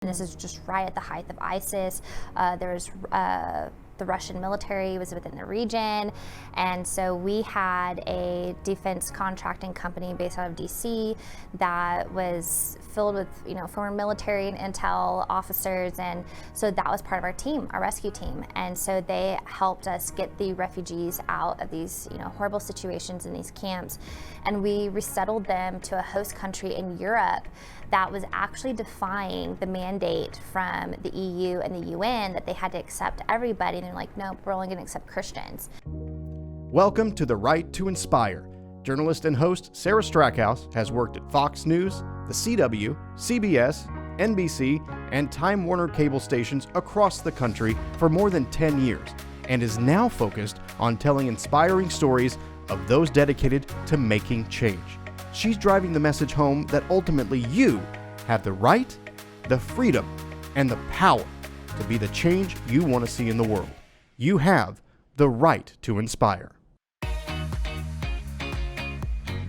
And this is just right at the height of ISIS. There's the Russian military was within the region, and so we had a defense contracting company based out of DC that was filled with former military and intel officers, and so that was part of our team, our rescue team. And so they helped us get the refugees out of these horrible situations in these camps, and we resettled them to a host country in Europe that was actually defying the mandate from the EU and the UN that they had to accept everybody. And they're like, nope, we're only going to accept Christians. Welcome to The Right to Inspire. Journalist and host Sarah Strackhouse has worked at Fox News, the CW, CBS, NBC, and Time Warner cable stations across the country for more than 10 years, and is now focused on telling inspiring stories of those dedicated to making change. She's driving the message home that ultimately you have the right, the freedom, and the power to be the change you want to see in the world. You have the right to inspire.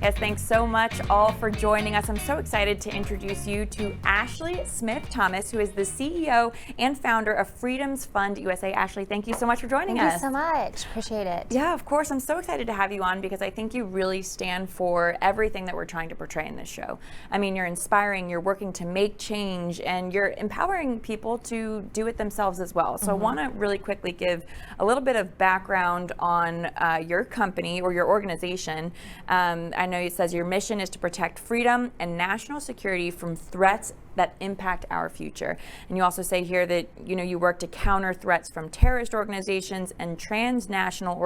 Yes, thanks so much all for joining us. I'm so excited to introduce you to Ashley Smith Thomas, who is the CEO and founder of Freedoms Fund USA. Ashley, thank you so much for joining us. Thank you so much. Appreciate it. Yeah, of course. I'm so excited to have you on because I think you really stand for everything that we're trying to portray in this show. I mean, you're inspiring, you're working to make change, and you're empowering people to do it themselves as well. So I want to really quickly give a little bit of background on your company or your organization. I know it says your mission is to protect freedom and national security from threats that impact our future. And you also say here that you work to counter threats from terrorist organizations and transnational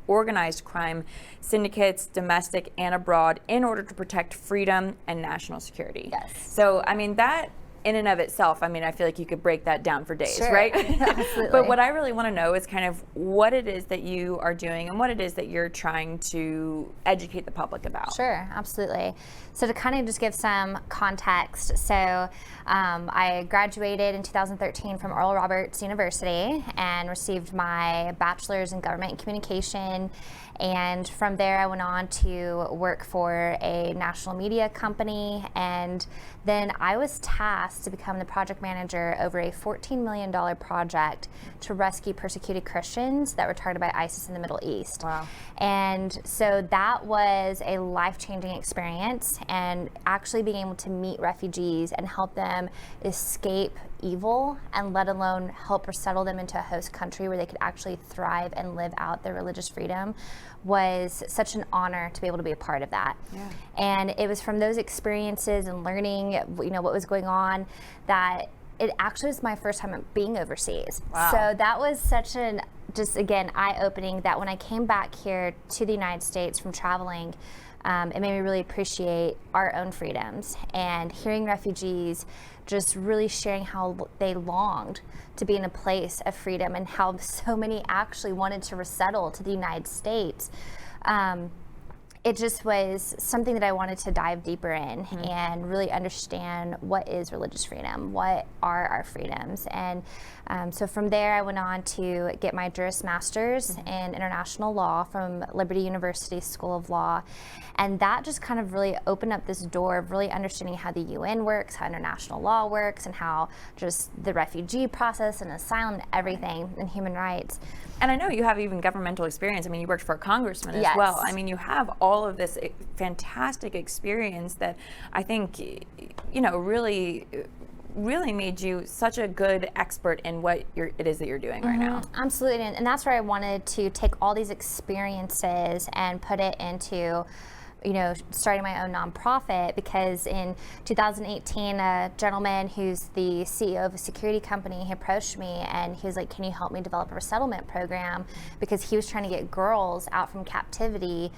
organized crime syndicates, domestic and abroad, in order to protect freedom and national security. Yes. So, I mean, that in and of itself, I feel like you could break that down for days, sure. right? Absolutely. But what I really want to know is kind of what it is that you are doing and what it is that you're trying to educate the public about. Sure, absolutely. So to kind of just give some context, so I graduated in 2013 from Oral Roberts University and received my bachelor's in government and communication. And from there, I went on to work for a national media company. And then I was tasked to become the project manager over a $14 million project to rescue persecuted Christians that were targeted by ISIS in the Middle East. Wow. And so that was a life-changing experience, and actually being able to meet refugees and help them escape evil, and let alone help resettle them into a host country where they could actually thrive and live out their religious freedom, was such an honor to be able to be a part of that. Yeah. And it was from those experiences and learning what was going on that it actually was my first time being overseas. Wow. So that was such an eye-opening that when I came back here to the United States from traveling, it made me really appreciate our own freedoms, and hearing refugees just really sharing how they longed to be in a place of freedom and how so many actually wanted to resettle to the United States. It just was something that I wanted to dive deeper in and really understand what is religious freedom, what are our freedoms. And so from there, I went on to get my Juris Master's in International Law from Liberty University School of Law. And that just kind of really opened up this door of really understanding how the UN works, how international law works, and how just the refugee process and asylum and everything and human rights. And I know you have even governmental experience. I mean, you worked for a congressman as Yes. well. I mean, you have all of this fantastic experience that I think, really made you such a good expert in what it is that you're doing right now. Absolutely, and that's where I wanted to take all these experiences and put it into starting my own nonprofit, because in 2018, a gentleman who's the CEO of a security company, he approached me and he was like, can you help me develop a resettlement program? Because he was trying to get girls out from captivity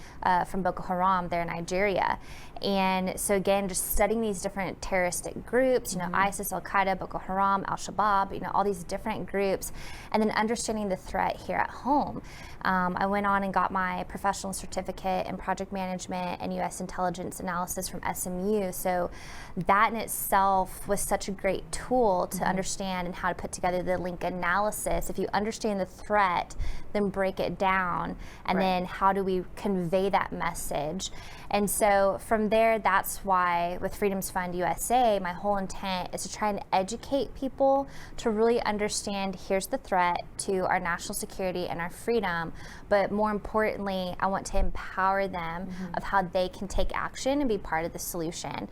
from Boko Haram there in Nigeria. And so again, just studying these different terroristic groups, ISIS, Al-Qaeda, Boko Haram, Al-Shabaab, all these different groups, and then understanding the threat here at home. I went on and got my professional certificate in project management Management and U.S. Intelligence Analysis from SMU. So that in itself was such a great tool to understand and how to put together the link analysis. If you understand the threat, then break it down, and then how do we convey that message? And so from there, that's why with Freedoms Fund USA, my whole intent is to try and educate people to really understand, here's the threat to our national security and our freedom, but more importantly, I want to empower them of how they can take action and be part of the solution.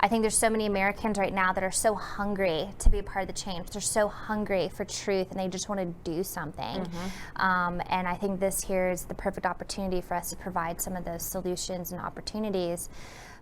I think there's so many Americans right now that are so hungry to be a part of the change. They're so hungry for truth, and they just want to do something. And I think this here is the perfect opportunity for us to provide some of those solutions and opportunities.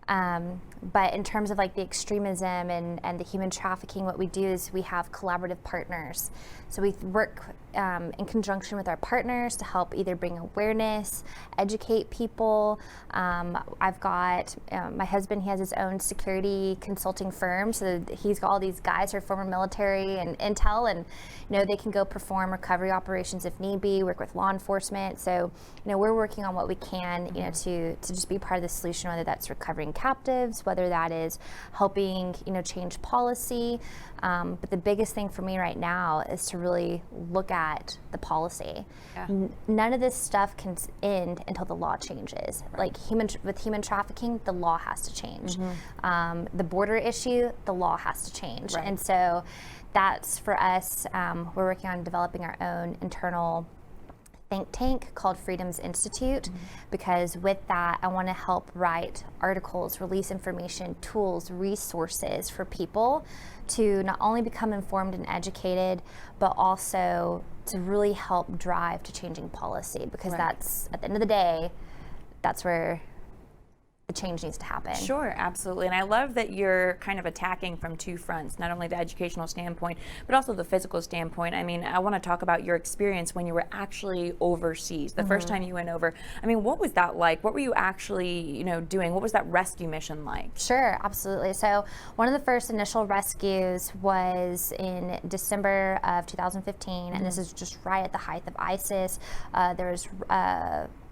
But in terms of like the extremism and the human trafficking, what we do is we have collaborative partners. So we work in conjunction with our partners to help either bring awareness, educate people. I've got my husband, he has his own security consulting firm. So he's got all these guys who are former military and intel, and they can go perform recovery operations if need be, work with law enforcement. So we're working on what we can to just be part of the solution, whether that's recovering captives, whether that is helping change policy. But the biggest thing for me right now is to really look at the policy. None of this stuff can end until the law changes. Like with human trafficking, the law has to change. The border issue, the law has to change. And so that's for us. We're working on developing our own internal think tank called Freedoms Institute, because with that I want to help write articles, release information, tools, resources for people to not only become informed and educated, but also to really help drive to changing policy, because that's, at the end of the day, that's where the change needs to happen. Sure, absolutely. And I love that you're kind of attacking from two fronts, not only the educational standpoint, but also the physical standpoint. I mean, I want to talk about your experience when you were actually overseas. The first time you went over, I mean, what was that like? What were you actually, doing? What was that rescue mission like? Sure, absolutely. So one of the first initial rescues was in December of 2015, and this is just right at the height of ISIS. There was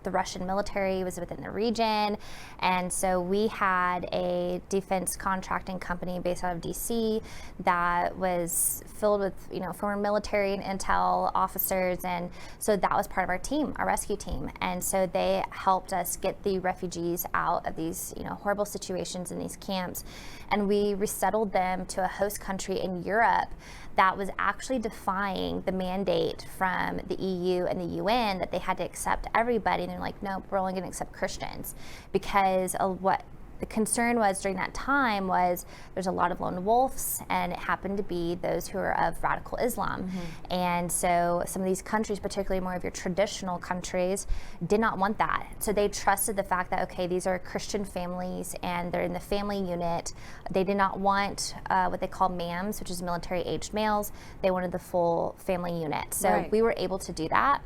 the Russian military was within the region, and so we had a defense contracting company based out of DC that was filled with former military and intel officers, and so that was part of our team, our rescue team. And so they helped us get the refugees out of these horrible situations in these camps, and we resettled them to a host country in Europe that was actually defying the mandate from the EU and the UN that they had to accept everybody. And they're like, nope, we're only going to accept Christians, because of what the concern was during that time was there's a lot of lone wolves, and it happened to be those who are of radical Islam. And so some of these countries, particularly more of your traditional countries, did not want that. So they trusted the fact that, okay, these are Christian families and they're in the family unit. They did not want what they call MAMs, which is military-aged males. They wanted the full family unit. So we were able to do that,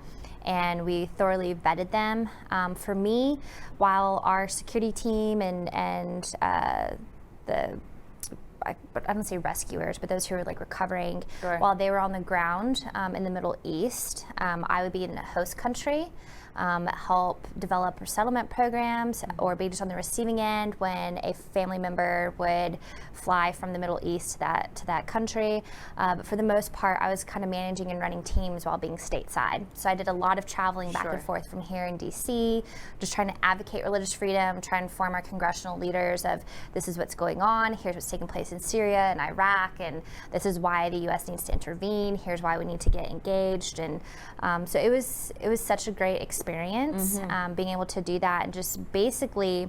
and we thoroughly vetted them. For me, while our security team and the I don't say rescuers, but those who were like recovering, while they were on the ground in the Middle East, I would be in the host country, help develop resettlement programs, or be just on the receiving end when a family member would fly from the Middle East to that country. But for the most part, I was kind of managing and running teams while being stateside. So I did a lot of traveling back and forth from here in DC, just trying to advocate religious freedom, try and inform our congressional leaders of this is what's going on, here's what's taking place in Syria and Iraq, and this is why the U.S. needs to intervene, here's why we need to get engaged. And so it was such a great experience, being able to do that, and just basically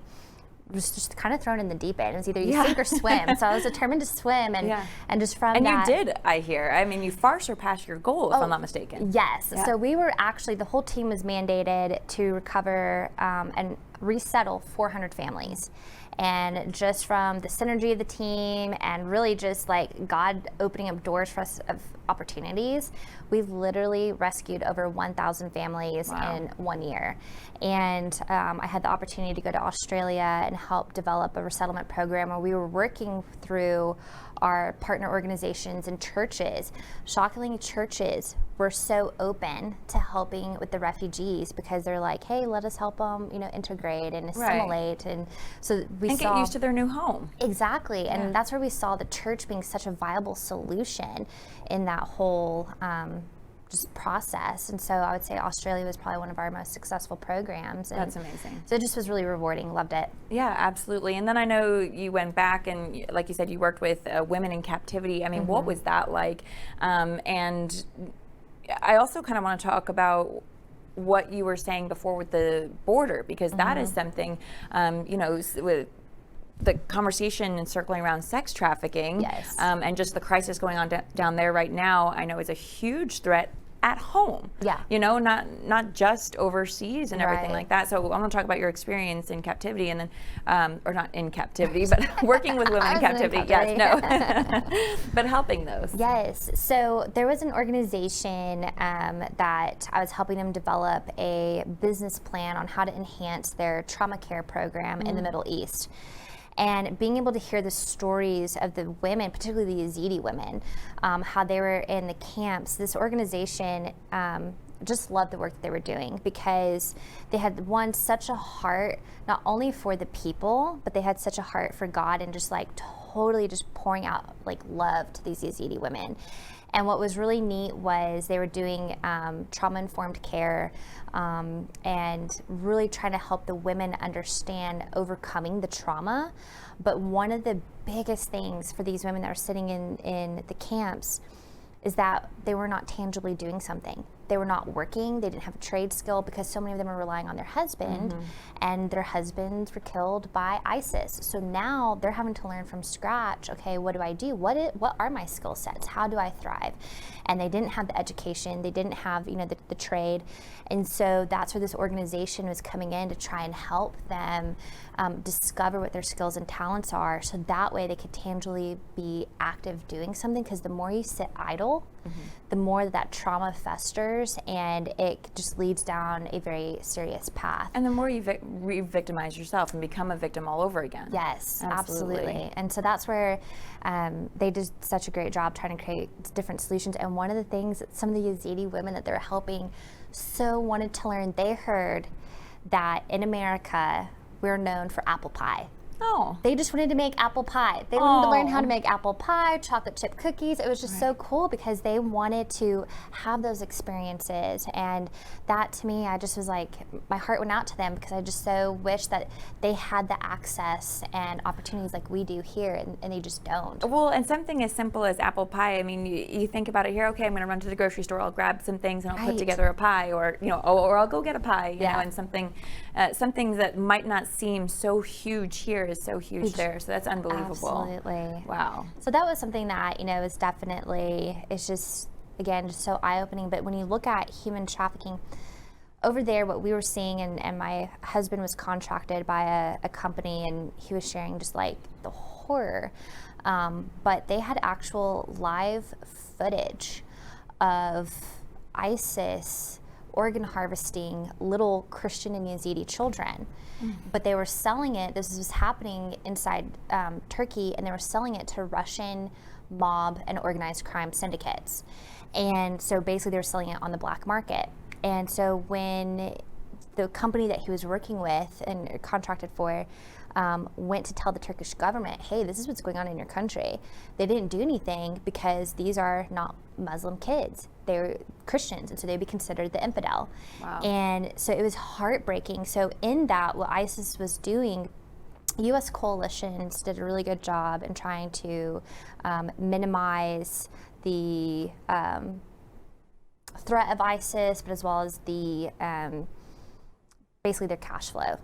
was just kind of thrown in the deep end. It was either you sink or swim. So I was determined to swim, and just from and that. And you did, I hear. I mean, you far surpassed your goal, if I'm not mistaken. Yes. Yeah. So we were actually, the whole team was mandated to recover and resettle 400 families. And just from the synergy of the team and really just like God opening up doors for us of opportunities, we've literally rescued over 1,000 families in 1 year. And I had the opportunity to go to Australia and help develop a resettlement program where we were working through our partner organizations and churches. Shockingly, churches were so open to helping with the refugees because they're like, hey, let us help them, integrate and assimilate. And so we and saw get used to their new home. Exactly. And that's where we saw the church being such a viable solution in that whole just process. And so I would say Australia was probably one of our most successful programs. And that's amazing. so it just was really rewarding. Loved it. Yeah, absolutely. And then I know you went back and, like you said, you worked with women in captivity. I mean, what was that like? And I also kind of want to talk about what you were saying before with the border, because that is something, with the conversation and circling around sex trafficking, Yes. And just the crisis going on down there right now, I know is a huge threat at home. Yeah. Not just overseas and everything Right. like that. So I want to talk about your experience in captivity, and then, or not in captivity, but working with women in captivity. Yes, no, but helping those. Yes. So there was an organization that I was helping them develop a business plan on how to enhance their trauma care program in the Middle East. And being able to hear the stories of the women, particularly the Yazidi women, how they were in the camps, this organization just loved the work that they were doing because they had such a heart, not only for the people, but they had such a heart for God and just like totally just pouring out like love to these Yazidi women. And what was really neat was they were doing trauma-informed care and really trying to help the women understand overcoming the trauma. But one of the biggest things for these women that are sitting in the camps is that they were not tangibly doing something. They were not working, they didn't have a trade skill because so many of them are relying on their husband, and their husbands were killed by ISIS. So now they're having to learn from scratch, okay, what do I do? What are my skill sets? How do I thrive? And they didn't have the education, they didn't have the trade. And so that's where this organization was coming in to try and help them discover what their skills and talents are, so that way they could tangibly be active doing something, because the more you sit idle, the more that trauma festers and it just leads down a very serious path. And the more you re-victimize yourself and become a victim all over again. Yes, absolutely. And so that's where they did such a great job trying to create different solutions. And one of the things that some of the Yazidi women that they're helping so wanted to learn, they heard that in America, we're known for apple pie. Oh. They just wanted to make apple pie. They wanted to learn how to make apple pie, chocolate chip cookies. It was just so cool because they wanted to have those experiences. And that to me, I just was like, my heart went out to them because I just so wish that they had the access and opportunities like we do here, and they just don't. Well, and something as simple as apple pie, I mean, you think about it here, okay, I'm going to run to the grocery store, I'll grab some things and I'll put together a pie, or or I'll go get a pie, you know, and something that might not seem so huge here is so huge there. So that's unbelievable. Absolutely. Wow. So that was something that, is definitely, it's just, again, just so eye-opening. But when you look at human trafficking, over there, what we were seeing, and my husband was contracted by a company, and he was sharing just like the horror. But they had actual live footage of ISIS organ harvesting little Christian and Yazidi children. But they were selling it, this was happening inside Turkey, and they were selling it to Russian mob and organized crime syndicates. And so basically they were selling it on the black market. And so when the company that he was working with and contracted for went to tell the Turkish government, hey, this is what's going on in your country, they didn't do anything because these are not Muslim kids. They're Christians, and so they'd be considered the infidel. Wow. And so it was heartbreaking. So in that, what ISIS was doing, U.S. coalitions did a really good job in trying to minimize the threat of ISIS, but as well as the basically their cash flow.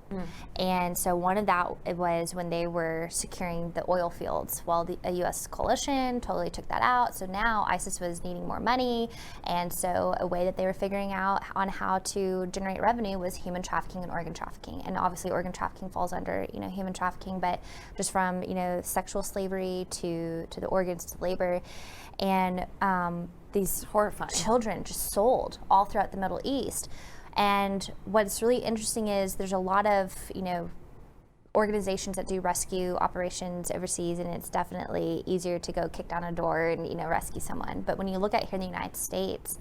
And so one of that was when they were securing the oil fields. Well, a U.S. coalition totally took that out. So now ISIS was needing more money. And so a way that they were figuring out on how to generate revenue was human trafficking and organ trafficking. And obviously organ trafficking falls under, human trafficking, but just from, sexual slavery to the organs to labor. And these horrifying children just sold all throughout the Middle East. And what's really interesting is there's a lot of, organizations that do rescue operations overseas, and it's definitely easier to go kick down a door and, you know, rescue someone. But when you look at here in the United States,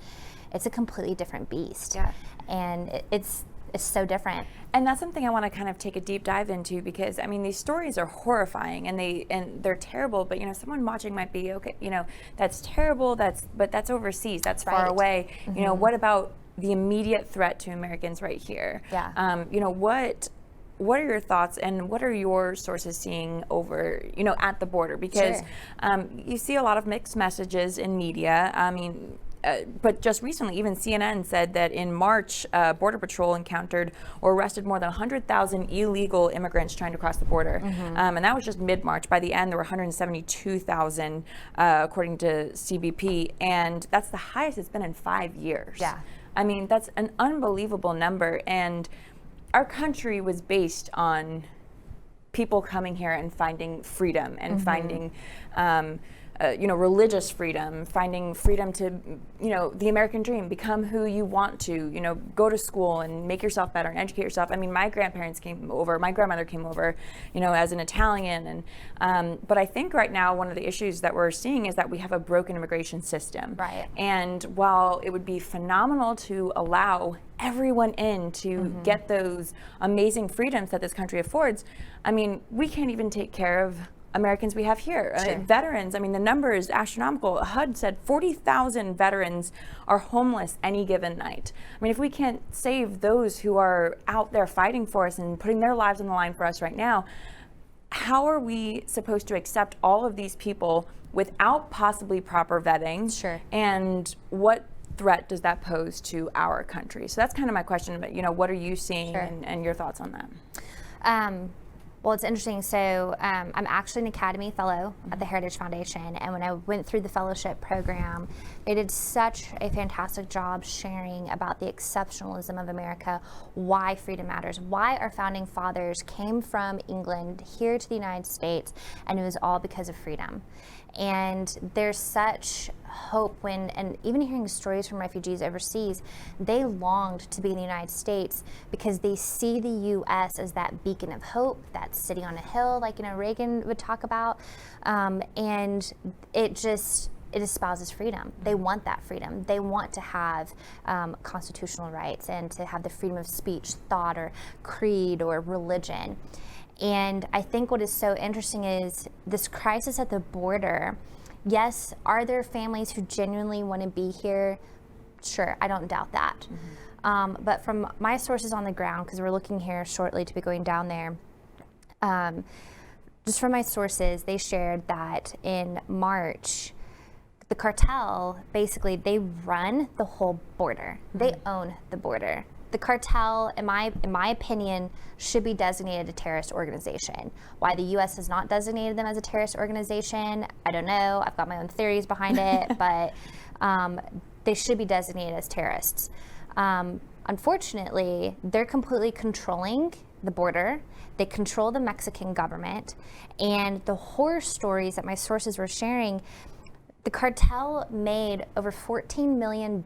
it's a completely different beast. Yeah. And it's so different. And that's something I want to kind of take a deep dive into, because I mean, these stories are horrifying and they're terrible, but you know, someone watching might be, okay, you know, that's terrible, but that's overseas, that's far away. You know, what about the immediate threat to Americans right here? Yeah. You know, what are your thoughts, and what are your sources seeing over, you know, at the border? Because you see a lot of mixed messages in media. I mean, but just recently, even CNN said that in March, Border Patrol encountered or arrested more than 100,000 illegal immigrants trying to cross the border. And that was just mid-March. By the end, there were 172,000, according to CBP. And that's the highest it's been in 5 years. Yeah. I mean, that's an unbelievable number. And our country was based on people coming here and finding freedom and finding, you know, religious freedom, finding freedom to, you know, the American dream, become who you want to, you know, go to school and make yourself better and educate yourself. I mean, my grandmother came over, you know, as an Italian. And, but I think right now, one of the issues that we're seeing is that we have a broken immigration system. Right. And while it would be phenomenal to allow everyone in to get those amazing freedoms that this country affords, I mean, we can't even take care of Americans we have here. Sure. Veterans, I mean, the number is astronomical. HUD said 40,000 veterans are homeless any given night. I mean, if we can't save those who are out there fighting for us and putting their lives on the line for us right now, how are we supposed to accept all of these people without possibly proper vetting? Sure. And what threat does that pose to our country? So that's kind of my question, but you know, what are you seeing and your thoughts on that? Well, it's interesting. So I'm actually an Academy Fellow at the Heritage Foundation. And when I went through the fellowship program, they did such a fantastic job sharing about the exceptionalism of America, why freedom matters, why our founding fathers came from England here to the United States, and it was all because of freedom. And there's such hope and even hearing stories from refugees overseas, they longed to be in the United States because they see the U.S. as that beacon of hope, that city on a hill, like, you know, Reagan would talk about. And it espouses freedom. They want that freedom. They want to have constitutional rights and to have the freedom of speech, thought, or creed, or religion. And I think what is so interesting is this crisis at the border. Yes, are there families who genuinely want to be here? Sure, I don't doubt that. But from my sources on the ground, because we're looking here shortly to be going down there, just from my sources, they shared that in March, the cartel, basically, they run the whole border. They own the border. The cartel, in my opinion, should be designated a terrorist organization. Why the U.S. has not designated them as a terrorist organization, I don't know. I've got my own theories behind it, but they should be designated as terrorists. Unfortunately, they're completely controlling the border. They control the Mexican government. And the horror stories that my sources were sharing, the cartel made over $14 million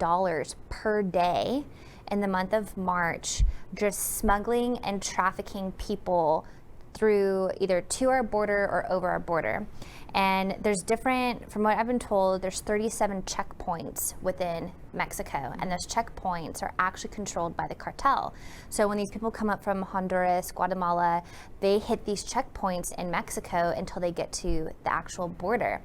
per day in the month of March, just smuggling and trafficking people through either to our border or over our border. And there's different, from what I've been told, there's 37 checkpoints within Mexico, and those checkpoints are actually controlled by the cartel. So when these people come up from Honduras, Guatemala, they hit these checkpoints in Mexico until they get to the actual border.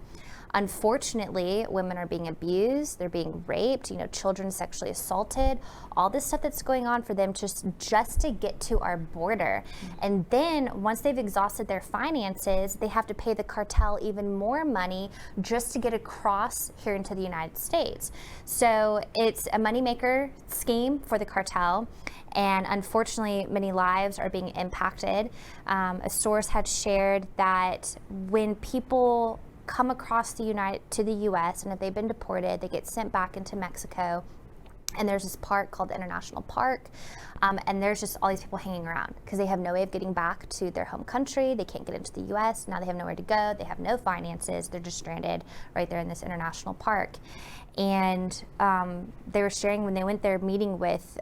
Unfortunately, women are being abused, they're being raped, you know, children sexually assaulted, all this stuff that's going on for them just to get to our border. And then once they've exhausted their finances, they have to pay the cartel even more money just to get across here into the United States. So it's a moneymaker scheme for the cartel. And unfortunately, many lives are being impacted. A source had shared that when people come across to the U.S. and if they've been deported, they get sent back into Mexico. And there's this park called the International Park, and there's just all these people hanging around because they have no way of getting back to their home country. They can't get into the U.S. Now they have nowhere to go. They have no finances. They're just stranded right there in this international park. And they were sharing when they went there meeting with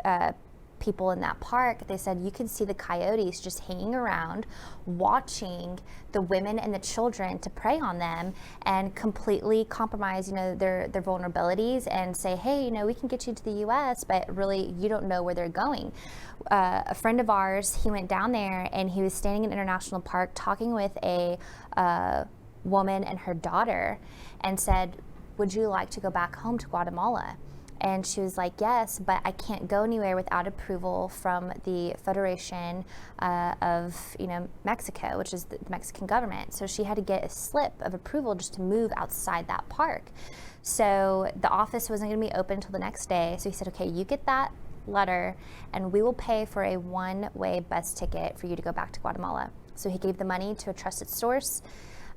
people in that park, they said you could see the coyotes just hanging around, watching the women and the children to prey on them and completely compromise, their vulnerabilities and say, hey, we can get you to the U.S., but really you don't know where they're going. A friend of ours, he went down there and he was standing in International Park talking with a woman and her daughter and said, would you like to go back home to Guatemala? And she was like, yes, but I can't go anywhere without approval from the Federation of Mexico, which is the Mexican government. So she had to get a slip of approval just to move outside that park. So the office wasn't going to be open until the next day. So he said, okay, you get that letter and we will pay for a one-way bus ticket for you to go back to Guatemala. So he gave the money to a trusted source.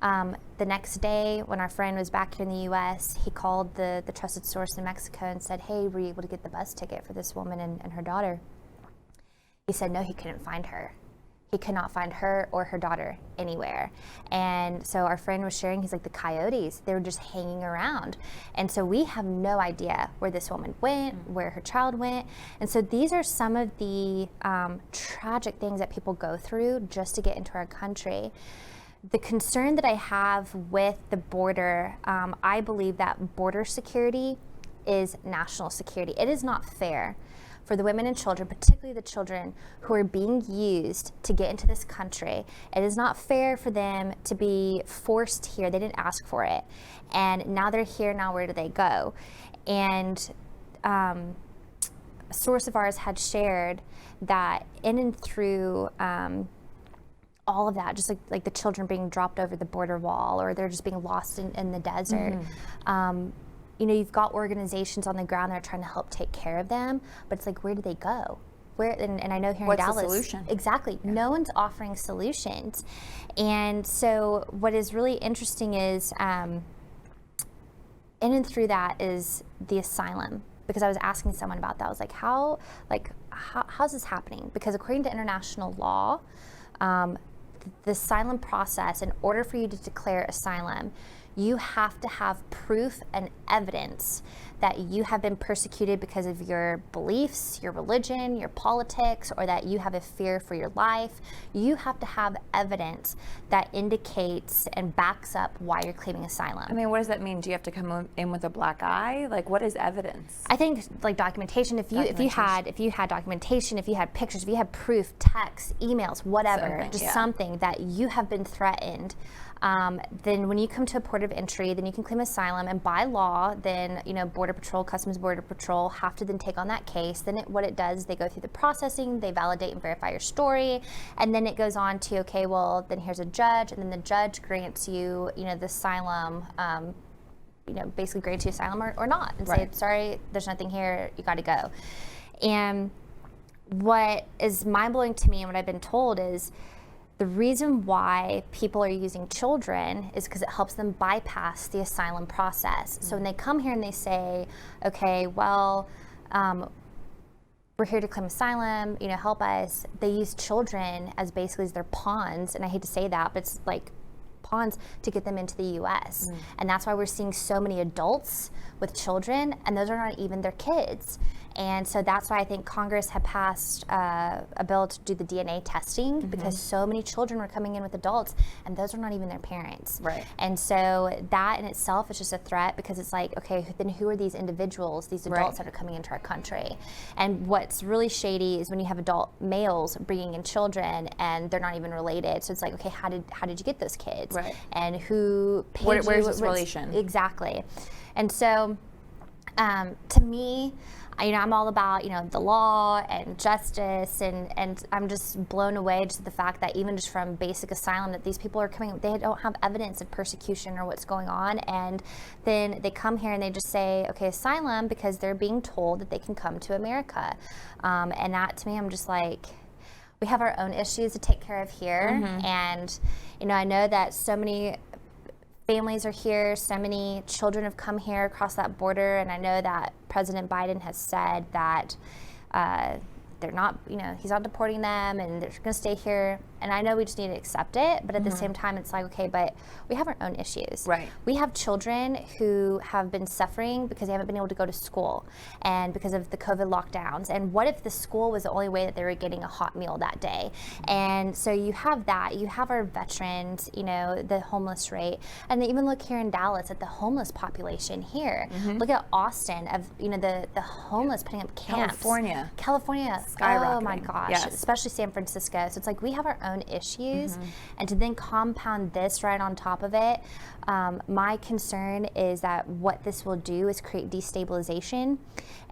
The next day, when our friend was back here in the U.S., he called the trusted source in Mexico and said, hey, were you able to get the bus ticket for this woman and her daughter? He said, no, he couldn't find her. He could not find her or her daughter anywhere. And so our friend was sharing, he's like, the coyotes, they were just hanging around. And so we have no idea where this woman went, where her child went. And so these are some of the tragic things that people go through just to get into our country. The concern that I have with the border, I believe that border security is national security. It is not fair for the women and children, particularly the children who are being used to get into this country. It is not fair for them to be forced here. They didn't ask for it. And now they're here, now where do they go? And a source of ours had shared that in and through all of that, just like the children being dropped over the border wall, or they're just being lost in the desert. You've got organizations on the ground that are trying to help take care of them, but it's like, where do they go? Where? And I know here What's in Dallas, the solution? Exactly. Yeah. No one's offering solutions. And so what is really interesting is, in and through that is the asylum. Because I was asking someone about that. I was like, how's this happening? Because according to international law, the asylum process, in order for you to declare asylum, you have to have proof and evidence that you have been persecuted because of your beliefs, your religion, your politics, or that you have a fear for your life. You have to have evidence that indicates and backs up why you're claiming asylum. I mean, what does that mean? Do you have to come in with a black eye? Like, what is evidence? I think like documentation. If you had documentation, if you had pictures, if you had proof, texts, emails, whatever, something that you have been threatened. Then when you come to a port of entry, then you can claim asylum, and by law, then Border Patrol, Customs Border Patrol have to then take on that case. Then what it does, they go through the processing, they validate and verify your story, and then it goes on to, okay, well, then here's a judge, and then the judge grants you, the asylum, basically grants you asylum or not, and say, sorry, there's nothing here, you got to go. And what is mind-blowing to me and what I've been told is, the reason why people are using children is because it helps them bypass the asylum process. So when they come here and they say, okay, well, we're here to claim asylum, help us, they use children as basically as their pawns, and I hate to say that, but it's like pawns to get them into the U.S. And that's why we're seeing so many adults with children, and those are not even their kids. And so that's why I think Congress had passed a bill to do the DNA testing, because so many children were coming in with adults, and those are not even their parents. Right. And so that in itself is just a threat, because it's like, okay, then who are these individuals, these adults that are coming into our country? And what's really shady is when you have adult males bringing in children, and they're not even related. So it's like, okay, how did you get those kids? Right. And who paid you? Where's this relation? Exactly. And so to me, I'm all about, the law and justice, and I'm just blown away just at the fact that even just from basic asylum, that these people are coming, they don't have evidence of persecution or what's going on, and then they come here and they just say, okay, asylum, because they're being told that they can come to America. And that, to me, I'm just like, we have our own issues to take care of here, and, I know that so many families are here, so many children have come here across that border, and I know that President Biden has said that they're not, he's not deporting them, and they're going to stay here. And I know we just need to accept it, but at the same time, it's like, okay, but we have our own issues. Right. We have children who have been suffering because they haven't been able to go to school and because of the COVID lockdowns. And what if the school was the only way that they were getting a hot meal that day? And so you have that. You have our veterans, the homeless rate. And then even look here in Dallas at the homeless population here. Look at Austin of, the homeless putting up camps. California. Skyrocketing. Oh my gosh. Yes. Especially San Francisco. So it's like we have our own issues, and to then compound this right on top of it, my concern is that what this will do is create destabilization.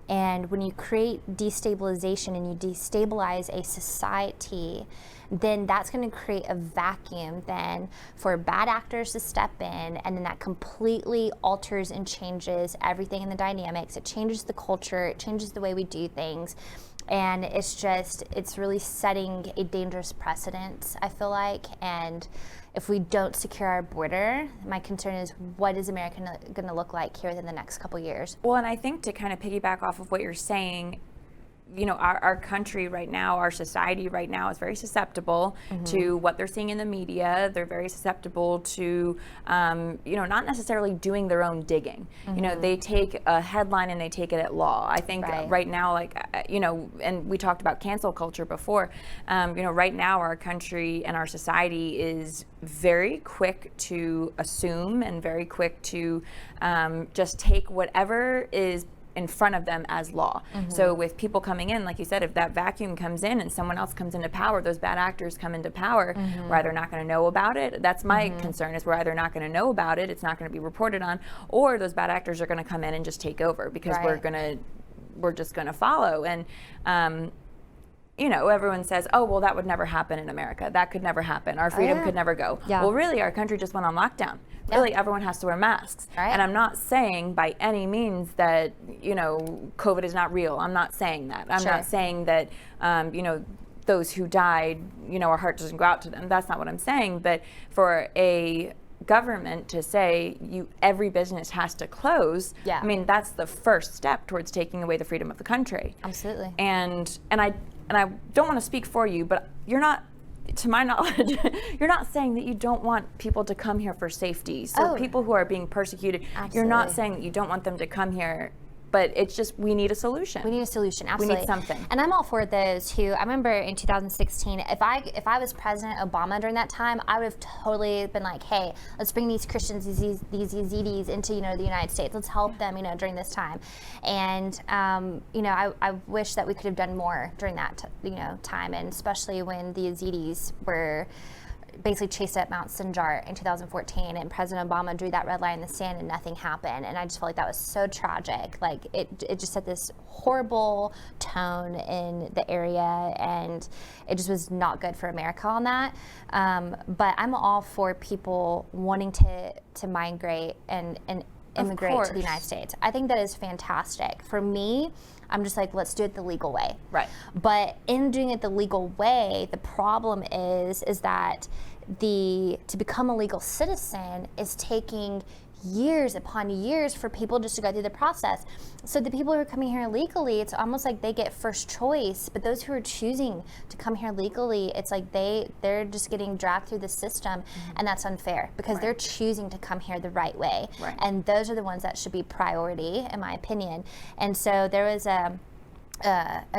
And when you create destabilization and you destabilize a society, then that's going to create a vacuum then for bad actors to step in, and then that completely alters and changes everything in the dynamics. It changes the culture, it changes the way we do things. And it's really setting a dangerous precedent, I feel like. And if we don't secure our border, my concern is what is America going to look like here within the next couple years? Well, and I think to kind of piggyback off of what you're saying, our country right now, our society right now is very susceptible to what they're seeing in the media. They're very susceptible to, not necessarily doing their own digging. They take a headline and they take it at law. I think right now, and we talked about cancel culture before, right now our country and our society is very quick to assume and very quick to just take whatever is in front of them as law. So with people coming in, like you said, if that vacuum comes in and someone else comes into power, those bad actors come into power, we're either not going to know about it. That's my concern, is we're either not going to know about it, it's not going to be reported on, or those bad actors are going to come in and just take over because we're just going to follow. And everyone says, oh, well, that would never happen in America. That could never happen. Our freedom could never go. Yeah. Well, really, our country just went on lockdown. Really, everyone has to wear masks. Right. And I'm not saying by any means that, COVID is not real. I'm not saying that. I'm not saying that, those who died, our heart doesn't go out to them. That's not what I'm saying. But for a government to say every business has to close, I mean, that's the first step towards taking away the freedom of the country. Absolutely. And I don't want to speak for you, but you're not, to my knowledge, you're not saying that you don't want people to come here for safety. So people who are being persecuted, you're not saying that you don't want them to come here, but it's just, we need a solution. We need a solution, absolutely. We need something. And I'm all for those who, I remember in 2016, if I was President Obama during that time, I would have totally been like, hey, let's bring these Christians, these Yazidis into, the United States. Let's help them, during this time. And, I wish that we could have done more during that, time, and especially when the Yazidis were basically chased at Mount Sinjar in 2014, and President Obama drew that red line in the sand and nothing happened. And I just felt like that was so tragic. Like it just set this horrible tone in the area, and it just was not good for America on that. But I'm all for people wanting to migrate and immigrate to the United States. I think that is fantastic. For me, I'm just like, let's do it the legal way. Right. But in doing it the legal way, the problem is that to become a legal citizen is taking years upon years for people just to go through the process. So the people who are coming here legally, it's almost like they get first choice, but those who are choosing to come here legally, it's like they're just getting dragged through the system, and that's unfair because they're choosing to come here the right way. Right. And those are the ones that should be priority, in my opinion. And so there was a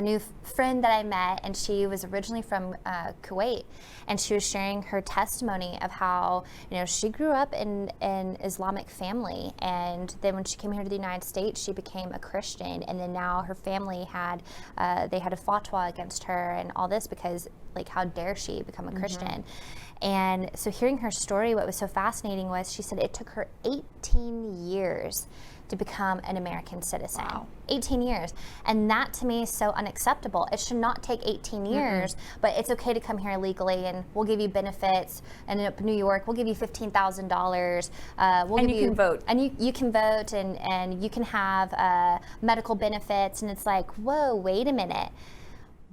new friend that I met, and she was originally from Kuwait, and she was sharing her testimony of how she grew up in an Islamic family, and then when she came here to the United States, she became a Christian, and then now her family had a fatwa against her and all this because, like, how dare she become a Christian? And so hearing her story, what was so fascinating was she said it took her 18 years to become an American citizen. Wow. 18 years. And that to me is so unacceptable. It should not take 18 years, but it's okay to come here legally, and we'll give you benefits. And in New York, we'll give you $15,000. And you can vote. And you can vote, and you can have medical benefits. And it's like, whoa, wait a minute.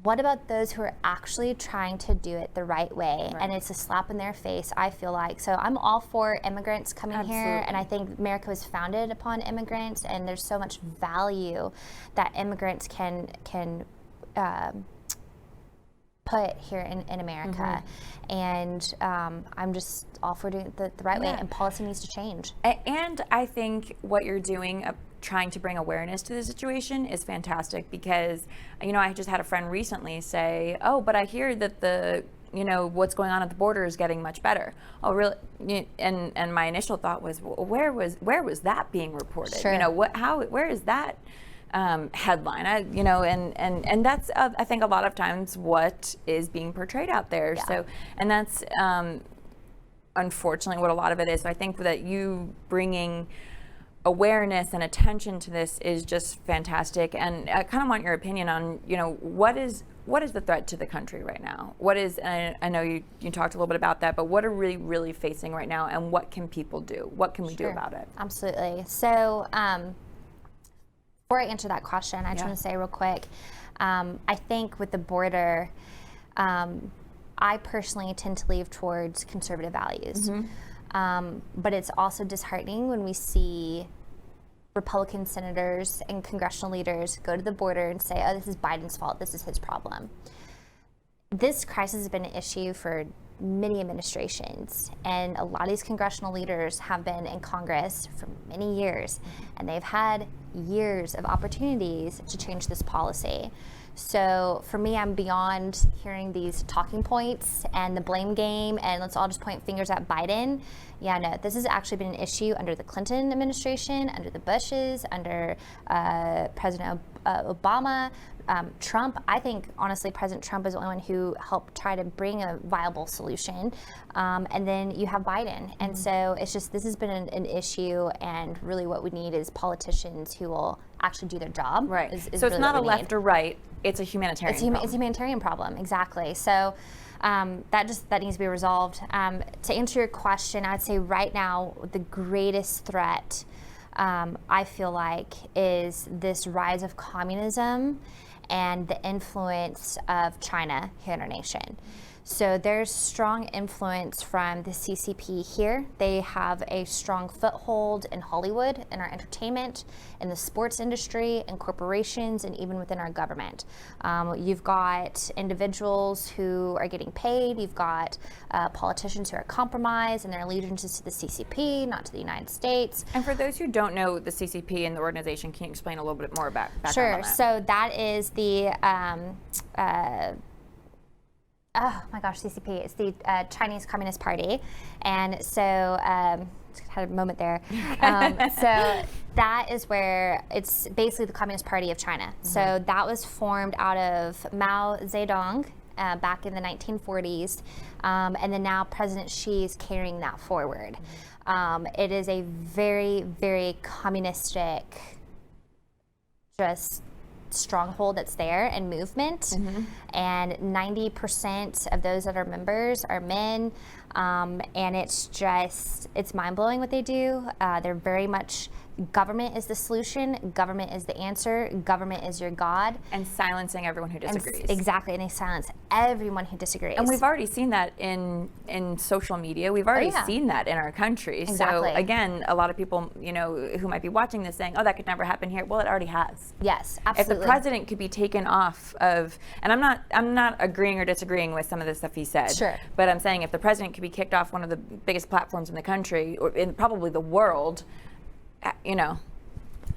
What about those who are actually trying to do it the right way? Right. And it's a slap in their face, I feel like. So I'm all for immigrants coming here, and I think America was founded upon immigrants, and there's so much value that immigrants can put here in America. And I'm just all for doing it the right way, and policy needs to change. And I think what you're doing, trying to bring awareness to the situation, is fantastic, because, I just had a friend recently say, oh, but I hear that what's going on at the border is getting much better. Oh, really? And my initial thought was, well, where was that being reported? Sure. Where is that headline? And that's I think a lot of times what is being portrayed out there. Yeah. So, and that's unfortunately what a lot of it is. So I think that you bringing awareness and attention to this is just fantastic. And I kind of want your opinion on, what is the threat to the country right now? What is, and I know you talked a little bit about that, but what are we really facing right now, and what can people do? What can we do about it? Absolutely. So before I answer that question, I just want to say real quick, I think with the border, I personally tend to lean towards conservative values. But it's also disheartening when we see Republican senators and congressional leaders go to the border and say, oh, this is Biden's fault, this is his problem. This crisis has been an issue for many administrations, and a lot of these congressional leaders have been in Congress for many years, and they've had years of opportunities to change this policy. So for me, I'm beyond hearing these talking points and the blame game and let's all just point fingers at Biden. Yeah, no, this has actually been an issue under the Clinton administration, under the Bushes, under President Obama, Trump. I think, honestly, President Trump is the only one who helped try to bring a viable solution. And then you have Biden. And so it's just, this has been an issue, and really what we need is politicians who will actually do their job. Right. Is so really it's not a left need. or right, it's a humanitarian problem. It's a humanitarian problem, exactly. So that needs to be resolved. To answer your question, I'd say right now the greatest threat I feel like is this rise of communism and the influence of China here in our nation. So there's strong influence from the CCP here. They have a strong foothold in Hollywood, in our entertainment, in the sports industry, in corporations, and even within our government. You've got individuals who are getting paid. You've got politicians who are compromised in their allegiances to the CCP, not to the United States. And for those who don't know the CCP and the organization, can you explain a little bit more about Sure. on that? So that is the oh my gosh, CCP. It's the Chinese Communist Party. And so, had a moment there. So that is where it's basically the Communist Party of China. So that was formed out of Mao Zedong back in the 1940s. And then now President Xi is carrying that forward. It is a very, very communistic, just stronghold that's there and movement, and 90% of those that are members are men, and it's mind-blowing what they do. They're very much, government is the solution, government is the answer, government is your God. And silencing everyone who disagrees. Exactly, and they silence everyone who disagrees. And we've already seen that in social media. We've already seen that in our country. Exactly. So again, a lot of people, who might be watching this saying, oh, that could never happen here. Well, it already has. Yes, absolutely. If the president could be taken off of, and I'm not agreeing or disagreeing with some of the stuff he said. Sure. But I'm saying if the president could be kicked off one of the biggest platforms in the country, or in probably the world, then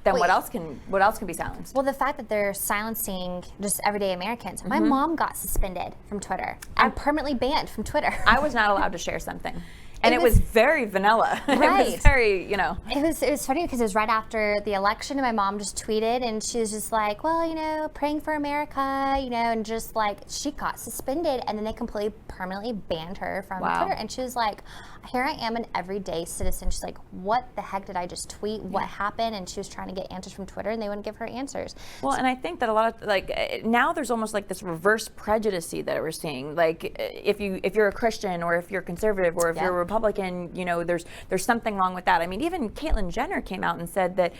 what else can be silenced? Well, the fact that they're silencing just everyday Americans. My mom got suspended from Twitter and permanently banned from Twitter. I was not allowed to share something. And it was very vanilla. Right. It was very, It was funny because it was right after the election, and my mom just tweeted, and she was just like, well, praying for America, and just like, she got suspended, and then they completely permanently banned her from Twitter. And she was like, here I am, an everyday citizen. She's like, what the heck did I just tweet? What happened? And she was trying to get answers from Twitter, and they wouldn't give her answers. Well, and I think that a lot of, now there's almost like this reverse prejudice that we're seeing. Like, if you're a Christian, or if you're conservative, or if you're a Republican, there's something wrong with that. I mean, even Caitlyn Jenner came out and said that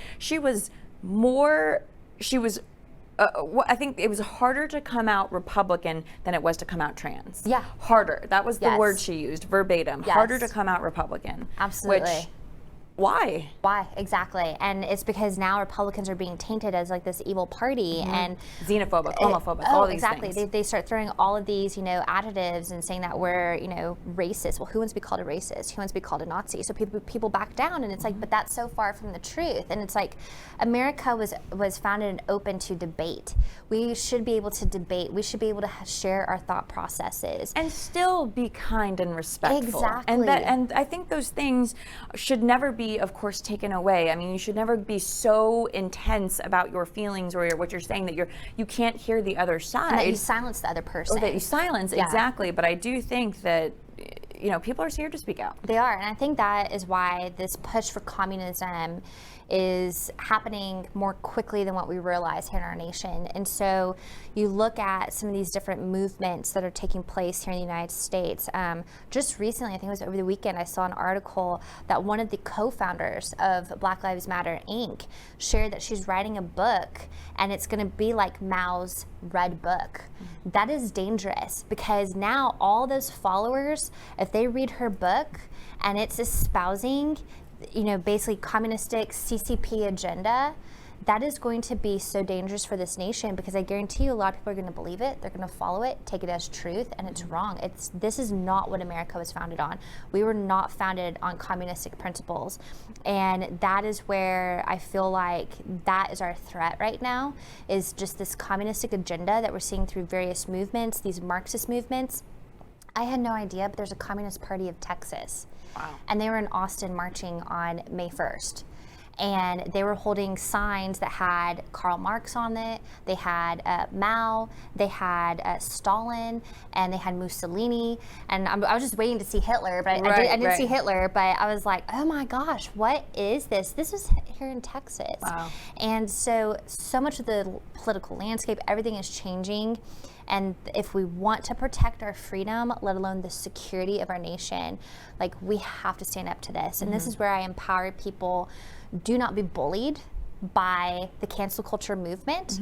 I think it was harder to come out Republican than it was to come out trans. Yeah. Harder. That was the word she used, verbatim. Yes. Harder to come out Republican. Absolutely. Which, Why? Why exactly? And it's because now Republicans are being tainted as like this evil party and Xenophobic, homophobic, all these exactly. things. They start throwing all of these, adjectives and saying that we're, racist. Well, who wants to be called a racist? Who wants to be called a Nazi? So people back down, and it's like, but that's so far from the truth. And it's like, America was founded and open to debate. We should be able to debate. We should be able to share our thought processes and still be kind and respectful. Exactly. And I think those things should never be, of course, taken away. I mean, you should never be so intense about your feelings or what you're saying that you can't hear the other side. And that you silence the other person. Or that you silence, Yeah. exactly. But I do think that, people are scared to speak out. They are, and I think that is why this push for communism is happening more quickly than what we realize here in our nation. And so you look at some of these different movements that are taking place here in the United States. Just recently, I think it was over the weekend, I saw an article that one of the co-founders of Black Lives Matter, Inc. shared that she's writing a book, and it's going to be like Mao's Red Book. That is dangerous, because now all those followers, if they read her book and it's espousing basically communistic CCP agenda, that is going to be so dangerous for this nation, because I guarantee you a lot of people are going to believe it, they're going to follow it, take it as truth, and it's wrong. This is not what America was founded on. We were not founded on communistic principles, and that is where I feel like that is our threat right now, is just this communistic agenda that we're seeing through various movements, these Marxist movements. I had no idea, but there's a Communist Party of Texas. Wow. And they were in Austin marching on May 1st. And they were holding signs that had Karl Marx on it, they had Mao, they had Stalin, and they had Mussolini. And I was just waiting to see Hitler, but I didn't see Hitler, but I was like, oh my gosh, what is this? This was here in Texas. Wow. And so much of the political landscape, everything is changing. And if we want to protect our freedom, let alone the security of our nation, like, we have to stand up to this. And this is where I empower people. Do not be bullied by the cancel culture movement.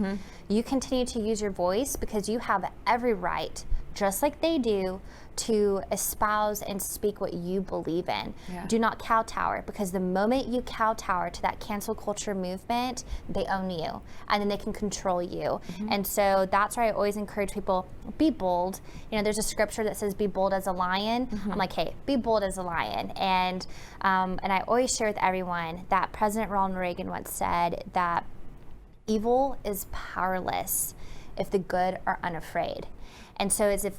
You continue to use your voice, because you have every right, just like they do, to espouse and speak what you believe in. Yeah. Do not kowtower, because the moment you kowtower to that cancel culture movement, they own you, and then they can control you. And so that's why I always encourage people, be bold. There's a scripture that says, be bold as a lion. I'm like, hey, be bold as a lion. And I always share with everyone that President Ronald Reagan once said that evil is powerless if the good are unafraid. And so as if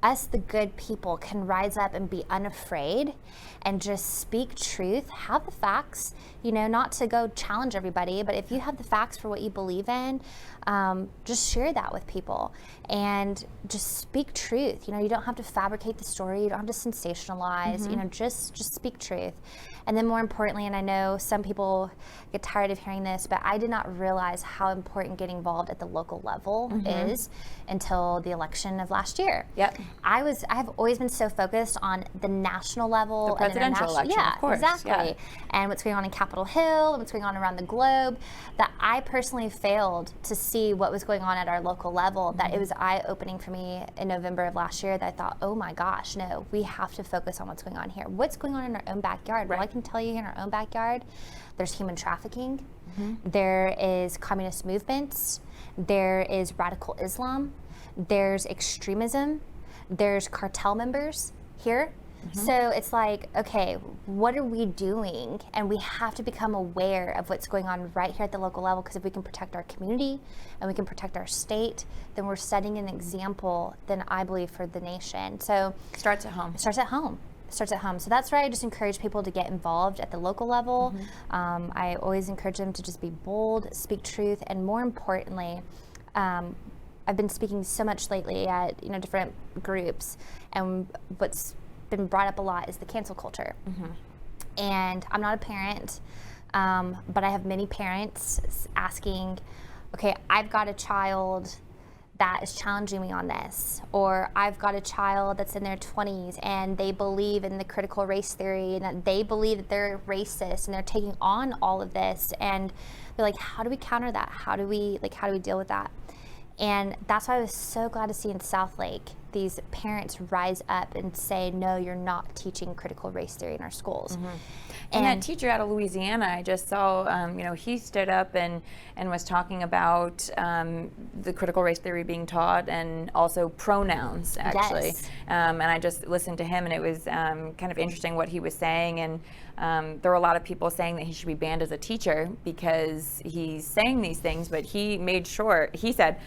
us, the good people, can rise up and be unafraid and just speak truth, have the facts, not to go challenge everybody, but if you have the facts for what you believe in, just share that with people and just speak truth. You don't have to fabricate the story, you don't have to sensationalize, just speak truth. And then more importantly, and I know some people get tired of hearing this, but I did not realize how important getting involved at the local level is until the election of last year. Yep. I have always been so focused on the national level, the presidential election, yeah, of course, exactly, yeah. And what's going on in Capitol Hill, and what's going on around the globe. That I personally failed to see what was going on at our local level. That it was eye-opening for me in November of last year. That I thought, oh my gosh, no, we have to focus on what's going on here. What's going on in our own backyard? Right. Well, I can tell you, in our own backyard, there's human trafficking. There is communist movements. There is radical Islam. There's extremism. There's cartel members here. So it's like, okay, what are we doing? And we have to become aware of what's going on right here at the local level, because if we can protect our community and we can protect our state, then we're setting an example, then I believe, for the nation. So Starts at home. it starts at home. So that's why I just encourage people to get involved at the local level. I always encourage them to just be bold, speak truth, and more importantly, I've been speaking so much lately at different groups, and what's been brought up a lot is the cancel culture. And I'm not a parent, but I have many parents asking, okay, I've got a child that is challenging me on this, or I've got a child that's in their 20s and they believe in the critical race theory, and that they believe that they're racist, and they're taking on all of this, and they're like, how do we counter that? How do we deal with that? And that's why I was so glad to see in Southlake these parents rise up and say, no, you're not teaching critical race theory in our schools. And that teacher out of Louisiana, I just saw, he stood up and was talking about the critical race theory being taught, and also pronouns, actually. Yes. And I just listened to him, and it was kind of interesting what he was saying. And there were a lot of people saying that he should be banned as a teacher because he's saying these things, but he made sure, he said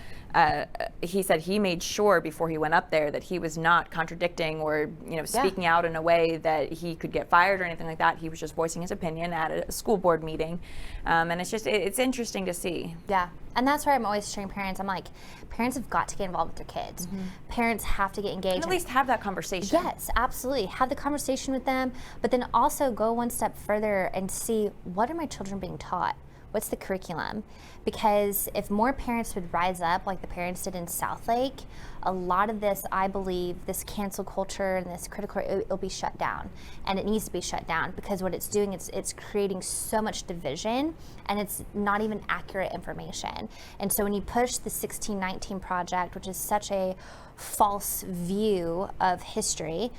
he made sure before he went up there that he was not contradicting or speaking out in a way that he could get fired or anything like that. He was just voicing his opinion at a school board meeting, and it's interesting to see. Yeah, and that's why I'm always showing parents. I'm like, parents have got to get involved with their kids. Parents have to get engaged. And at least have that conversation. Yes, absolutely. Have the conversation with them, but then also go one step further and see, what are my children being taught? What's the curriculum? Because if more parents would rise up like the parents did in Southlake, a lot of this, I believe, this cancel culture and this critical, it'll be shut down. And it needs to be shut down, because what it's doing, it's creating so much division, and it's not even accurate information. And so when you push the 1619 Project, which is such a false view of history,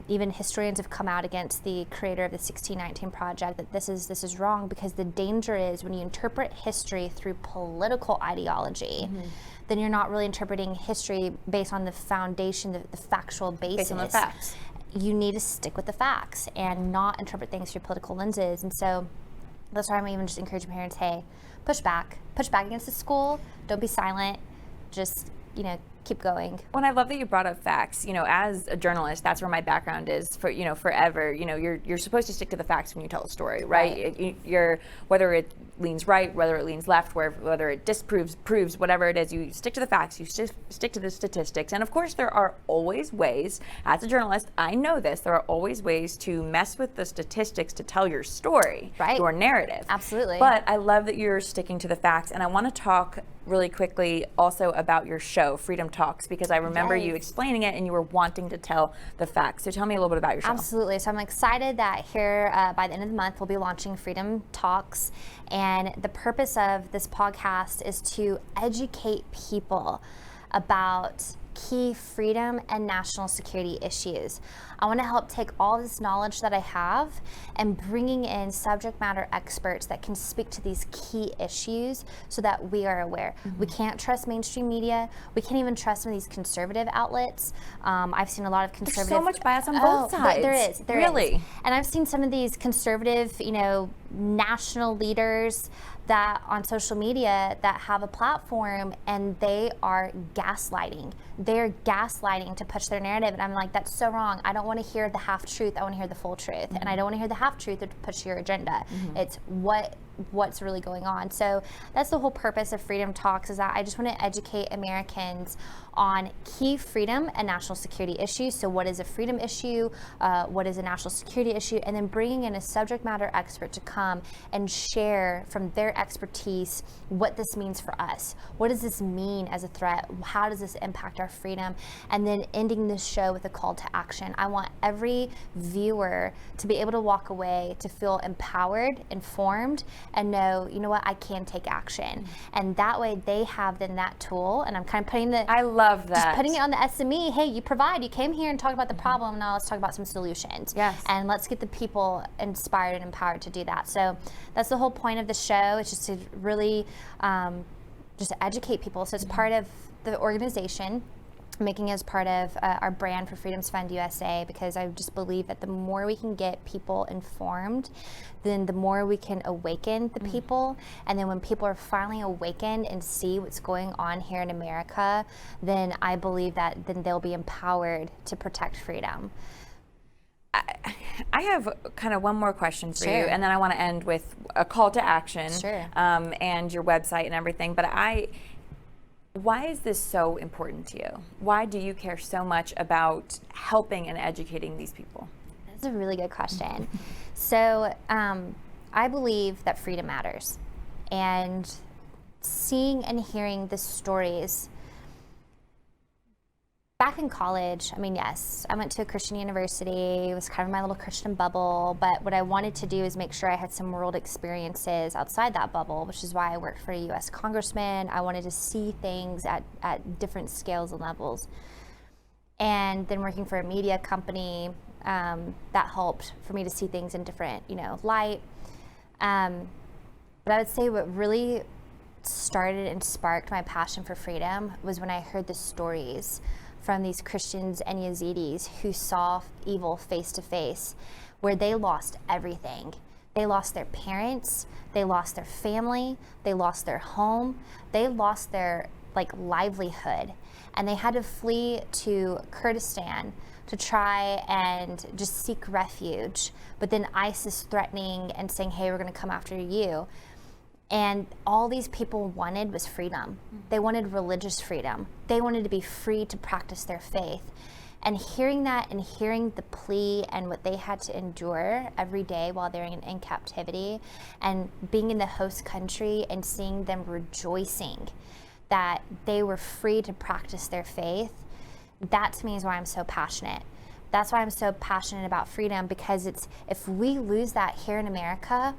even historians have come out against the creator of the 1619 Project that this is wrong, because the danger is when you interpret history through political ideology, then you're not really interpreting history based on the foundation, the factual basis. Based on the facts. You need to stick with the facts and not interpret things through political lenses. And so that's why I'm even just encouraging parents, hey, push back against the school. Don't be silent. Just, keep going. Well, and I love that you brought up facts. As a journalist, that's where my background is for, forever. You're supposed to stick to the facts when you tell a story, right? You're, whether it leans right, whether it leans left, whether it disproves, proves, whatever it is, you stick to the facts, you stick to the statistics. And of course, there are always ways, as a journalist, I know this, there are always ways to mess with the statistics to tell your story, right? Your narrative. Absolutely. But I love that you're sticking to the facts. And I want to talk really quickly also about your show, Freedom Talks, because I remember you explaining it and you were wanting to tell the facts. So tell me a little bit about your show. Absolutely. So I'm excited that here by the end of the month we'll be launching Freedom Talks, and the purpose of this podcast is to educate people about key freedom and national security issues. I want to help take all this knowledge that I have and bringing in subject matter experts that can speak to these key issues so that we are aware. We can't trust mainstream media. We can't even trust some of these conservative outlets. I've seen a lot of conservative. There's so much bias on both sides. There is. Really? And I've seen some of these conservative, national leaders that on social media that have a platform, and they are gaslighting. They're gaslighting to push their narrative, and I'm like, that's so wrong. I don't want to hear the half truth. I want to hear the full truth, and I don't want to hear the half truth to push your agenda. It's what's really going on. So that's the whole purpose of Freedom Talks, is that I just want to educate Americans on key freedom and national security issues. So what is a freedom issue? What is a national security issue? And then bringing in a subject matter expert to come and share from their expertise what this means for us. What does this mean as a threat? How does this impact our freedom? And then ending this show with a call to action. I want every viewer to be able to walk away to feel empowered, informed, and know, you know what, I can take action. And that way they have then that tool, and I'm kind of putting I love that. Just putting it on the SME. Hey, you came here and talked about the problem, now let's talk about some solutions. Yes. And let's get the people inspired and empowered to do that. So that's the whole point of the show. It's just to really just educate people. So it's part of the organization, making it as part of our brand for Freedoms Fund USA, because I just believe that the more we can get people informed, then the more we can awaken the people. And then when people are finally awakened and see what's going on here in America, then I believe that then they'll be empowered to protect freedom. I have kind of one more question for you, Sure. and then I want to end with a call to action. Sure. And your website and everything. But why is this so important to you? Why do you care so much about helping and educating these people? That's a really good question. So I believe that freedom matters. And seeing and hearing the stories. Back in college, I mean, yes, I went to a Christian university. It was kind of my little Christian bubble. But what I wanted to do is make sure I had some world experiences outside that bubble, which is why I worked for a U.S. congressman. I wanted to see things at different scales and levels. and then working for a media company, that helped for me to see things in different, light. But I would say what really started and sparked my passion for freedom was when I heard the stories from these Christians and Yazidis who saw evil face to face, where they lost everything. They lost their parents, they lost their family, they lost their home, they lost their livelihood, and they had to flee to Kurdistan to try and just seek refuge. But then ISIS threatening and saying, hey, we're gonna come after you. And all these people wanted was freedom. They wanted religious freedom. They wanted to be free to practice their faith. And hearing that and hearing the plea and what they had to endure every day while they're in captivity, and being in the host country and seeing them rejoicing that they were free to practice their faith, that to me is why I'm so passionate. That's why I'm so passionate about freedom, because if we lose that here in America,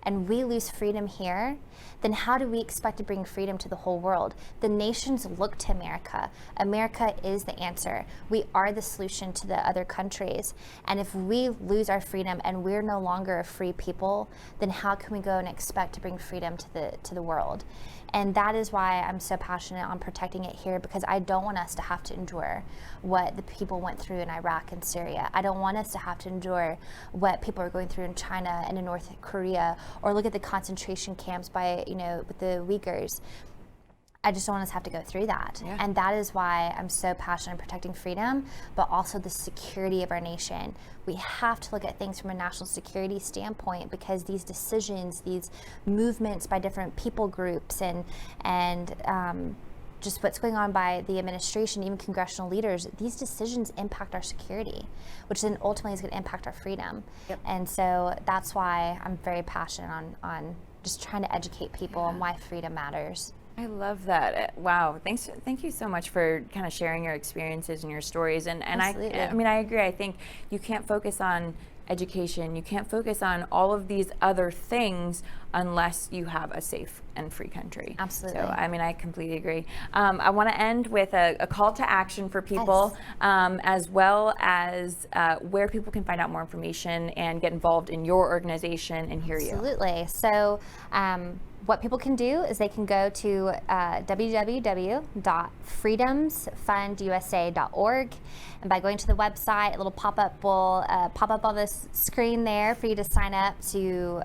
and we lose freedom here, then how do we expect to bring freedom to the whole world? The nations look to America. America is the answer. We are the solution to the other countries. And if we lose our freedom and we're no longer a free people, then how can we go and expect to bring freedom to the world? And that is why I'm so passionate on protecting it here, because I don't want us to have to endure what the people went through in Iraq and Syria. I don't want us to have to endure what people are going through in China and in North Korea, or look at the concentration camps with the Uyghurs. I just don't want us to have to go through that. Yeah. And that is why I'm so passionate in protecting freedom, but also the security of our nation. We have to look at things from a national security standpoint, because these decisions, these movements by different people groups and just what's going on by the administration, even congressional leaders, these decisions impact our security, which then ultimately is going to impact our freedom. Yep. And so that's why I'm very passionate on just trying to educate people on why freedom matters. I love that. Wow. Thank you so much for kind of sharing your experiences and your stories. And I agree. I think you can't focus on education. You can't focus on all of these other things unless you have a safe and free country. Absolutely. So, I completely agree. I want to end with a call to action for people, as well as where people can find out more information and get involved in your organization and hear you. Absolutely. So, what people can do is they can go to www.freedomsfundusa.org, and by going to the website, a little pop-up will pop up on this screen there for you to sign up to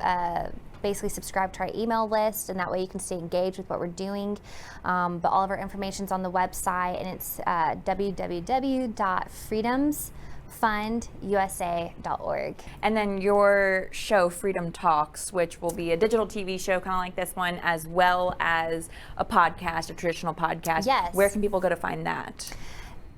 basically subscribe to our email list, and that way you can stay engaged with what we're doing. But all of our information's on the website, and it's www.freedomsfundusa.org. And then your show, Freedom Talks, which will be a digital TV show kind of like this one, as well as a podcast, a traditional podcast. Yes. Where can people go to find that?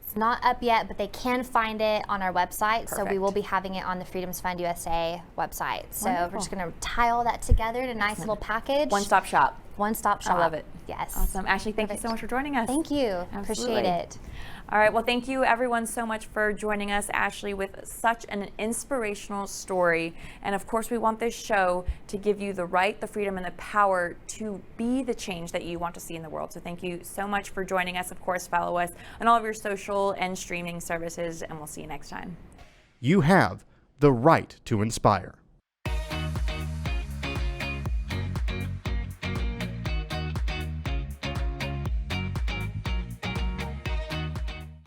It's not up yet, but they can find it on our website. Perfect. So we will be having it on the Freedoms Fund USA website. So Wonderful. we're just going to tie all that together in a nice little package. One-stop shop. One-stop shop. I love it. Yes. Awesome. Ashley, thank you so much for joining us. Thank you. Absolutely. Appreciate it. All right. Well, thank you everyone so much for joining us, Ashley, with such an inspirational story. And of course, we want this show to give you the right, the freedom, and the power to be the change that you want to see in the world. So thank you so much for joining us. Of course, follow us on all of your social and streaming services, and we'll see you next time. You have the right to inspire.